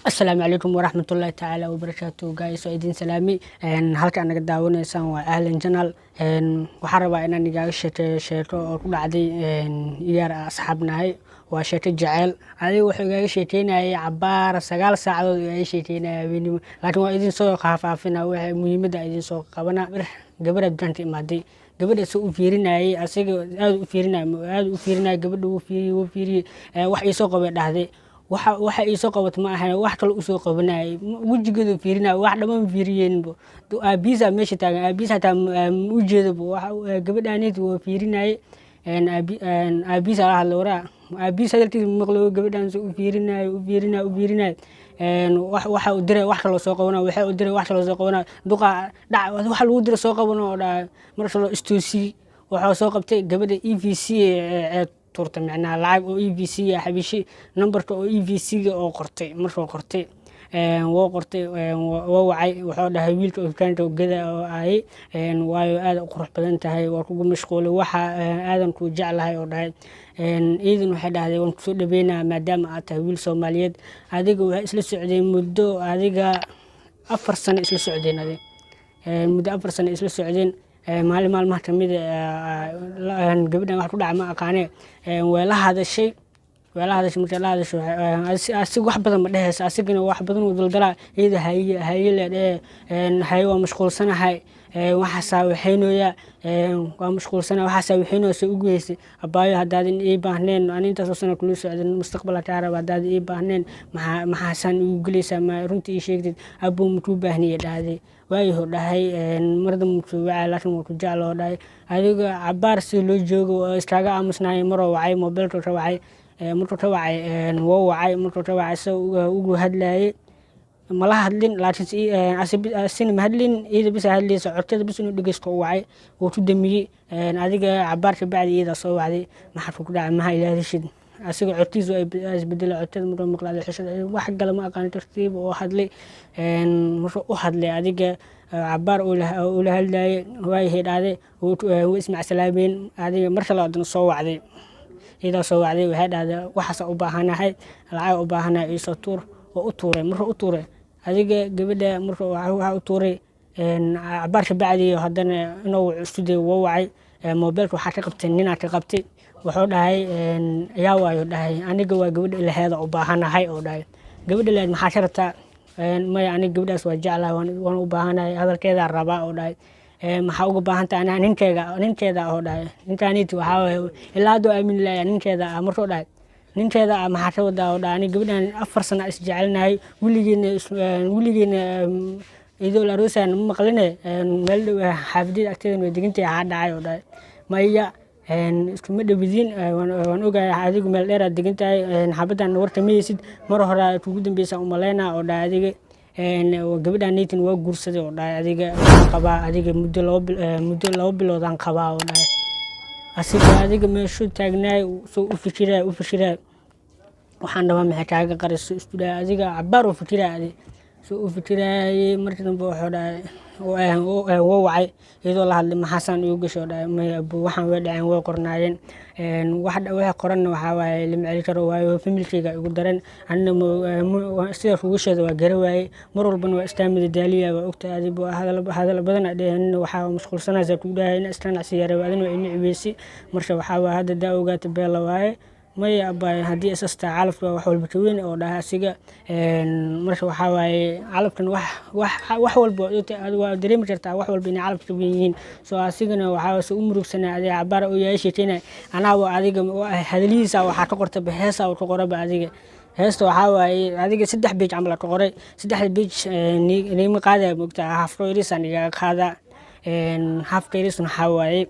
السلام عليكم ورحمة الله تعالى وبركاته guys وإدين سلامي halka anaga daawaneysaan waa Ahlan Channel waxaan rabaa inaan iga sheeko oo ku dhacday yar asxaabnahay waa sheeko jacayl adiga wuxuu iga sheekeynayay cabaar 9 saacadood iga sheekeynayay habeenimo laakiin waa idin soo qaafaafinaa waxa muhiimada idin soo qabana gabadha danta imaaday gabadha soo u fiirinayay asiga aad u fiirinay gabadha uu fiiriyay wax ii soo qabay dhahday waxa ii soo qabat ma ahayn wax kale u soo qabanay wajigeedu fiirinay wax dhamaan fiiriyeenbo aabiisa meesha taagan aabiisa ta u jeedo waxa gabadhaanid uu fiirinay aabiisa la hadlora aabiisa dalkii maqlo gabadhaan soo u fiirinay waxa uu diray wax kale soo qabanay waxa uu diray wax kale soo qabanay duqa dhac waxa lagu diray soo qabano marka loo istoosi waxa soo qabtay gabadha EVC turta macna lacag oo EVC xabishi numberka oo EVC oo qortay markuu qortay waa wacay wuxuu dhahay wiilka oo kaanta gada oo ay waayo aad u qurux badan tahay waa kugu mashquulay waxa aadan ku jeclahay oo dhahay iidan waxa dhahday waan ku soo dhabeynaa maadaama aad tahay wiil Soomaaliyeed adiga waxa isla socday muddo adiga 4 sano isla socdeen adiga muddo 4 sano isla socdeen maalmaha kamid gabadhan wax ku dhacay ma aqaane weela hadashay marka la hadasho asig wax badan ma dhaheys asigina wax badan uu daldala iyada hay waa mashquulsanahay waxa saawaxeynooya waa mashquulsanahay waxa saawaxeynoo soo ugu heysay abaayo hadaadin ii baahneen aan inta soo sano kula socdin mustaqbalka taarab hadaadin ii baahneen maxaa san ugu galeysaa ma runtii ii sheegtid abuu muxuu baahniyay dhahday waayo dhahay marada muxuu wacay laakiin uu ku jecloo dhahay adiga cabaar si loo joogo iskaaga aamusnaay maroo wacay mobilka ka wacay markuu wacay soo ugu hadlayay mala hadlin laakiin asin ma hadlin iyada bis hadlaysa codkeeda bis inuu dhageysto wacay oo ku damiyay adiga cabaarka bacdi iyada soo wacday maxaa ku dhacay ma ilaahishid asiga codkiisu ay isbedel codkeeda markuu maqlay xishada wax kale ma aqaan tartiib oo hadlay markuu u hadlay adiga cabaar oo la hadlayay way heedaaday oo ismac salaameen adiga marka la adan soo wacday iyada soo wacday waxay dhahday waxa u baahanahay lacag u baahanahay isoo tuur oo u tuuray markuu u tuuray adiga gabadha markuu waxa u tuuray cabaarka bacdi haddana inuu studio waa wacay mobilka waxa ka qabtay nina ka qabtay wuxuu dhahay yaa waayo dhahay aniga waa gabadha ilaheeda u baahanahay oo dhahay gabadha leed maxaa ka rabtaa maya aniga gabadhaas waa jeclahay waan u baahanahay hadalkeeda rabaa oo dhahay maxaa uga baahantaa ana ninkeeda oo dhahay ninkaaniti waxa ilaa doo aamin laaya ninkeeda markuu dhahay ninkeeda maxaa ka wadaa oo dhahay aniga gabadhan 4 sano is jecelnahay wiligeena idoo la roosaan maqline meel xaafidida agteeda way digintay ha dhacay oo dhahay maya isku ma dhawidin waan ogahay adigu meel dheer aad digantahay xabadan warta meeysid mar hore ugu dambeysay umaleena oo dhahay adiga gabadhan nitin waa guursaday oo dhahay adiga qaba adiga muddo 2 bilood aan qaba oo dhahay asiga adiga meeshu taagnaay soo u fikiray waxaan dhawaa maxay kaaga qariso istuudaa adiga cabaar u fikiray soo u fikiray markii dambe wuxuu dhahay oo wacay iyadoo la hadlay maxasan ugu gasho dhahay ma abuu waxaan way dhaceen way qornaayeen waxa qoran waxa waaye lima celi karo waayo familkayga ugu daran anna sida ugu sheedo waa garawaaye mar walbana waa istaamida daaliya waa ogta adigu hadal badan adeen waxa mashquulsanaysa ku dhahay in istaan ciyaaro adina waa inuu cibeesi marka waxa waa hadda daa ogaata beela waaye maya abay hadii asasta calafka wax walba ka weyn oo dhaha asiga marka waxa waaye calafkan wax walba waa dareemi kartaa wax walba in calafka weyn yihiin soo asigana waxa soo u murugsanaa adiga cabaar oo yeesheena anaa adiga hadaliisa waxa ka qortay heesa oo ka qoraba adiga heesta waxa waaye adiga 3 page camal ka qoray 3 page niima qaaday mugta half roirisan iga qaada half roirisan waxa waaye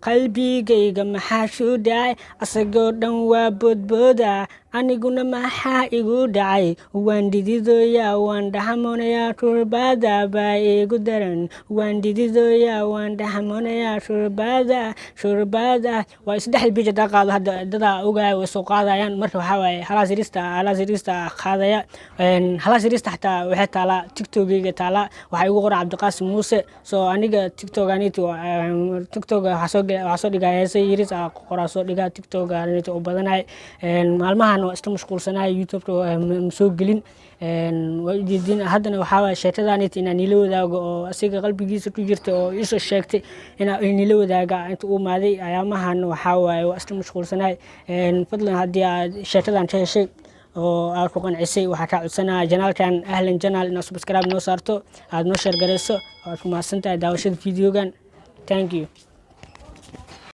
qalbigayga maxaa soo dhacay asagoo dhan waa boodbooda aniguna maxaa igu dhacay waan dididoyaa waan dhaxmonayaa turbada baa igu daran waan dididoyaa waan dhaxmonayaa turbada waa 3 biij da qaado hadda dada ogaay way soo qaadayaan marka waxa waaye halaas irista qaadaya halaas irista xataa waxa taala TikTok-gayga taala waxa igu qoray Cabdiqaasim Muuse soo aniga TikTok-aniti waxa soo dhigaa heesay iris qoraa soo dhigaa TikTok-aniti oo badanaay maalmahan ayaamahan waa isla mashquulsanahay youtube-ka ma soo gelin wajidin haddana waxaa waay sheekadaanit inaan nila wadaago oo asiga qalbigiisa ku jirta oo isoo sheegtay inaan nila wadaaga inta u maaday ayaamahan waxaa waay waa isla mashquulsanahay fadlan haddii aad sheekadan ka heshay oo aad ku qancisay waxaa kaa codsanaya janaalkan ahlan janaal inaad subscribe noo saarto aad noo sheer garayso waad ku mahadsantahay daawashada videogan thank you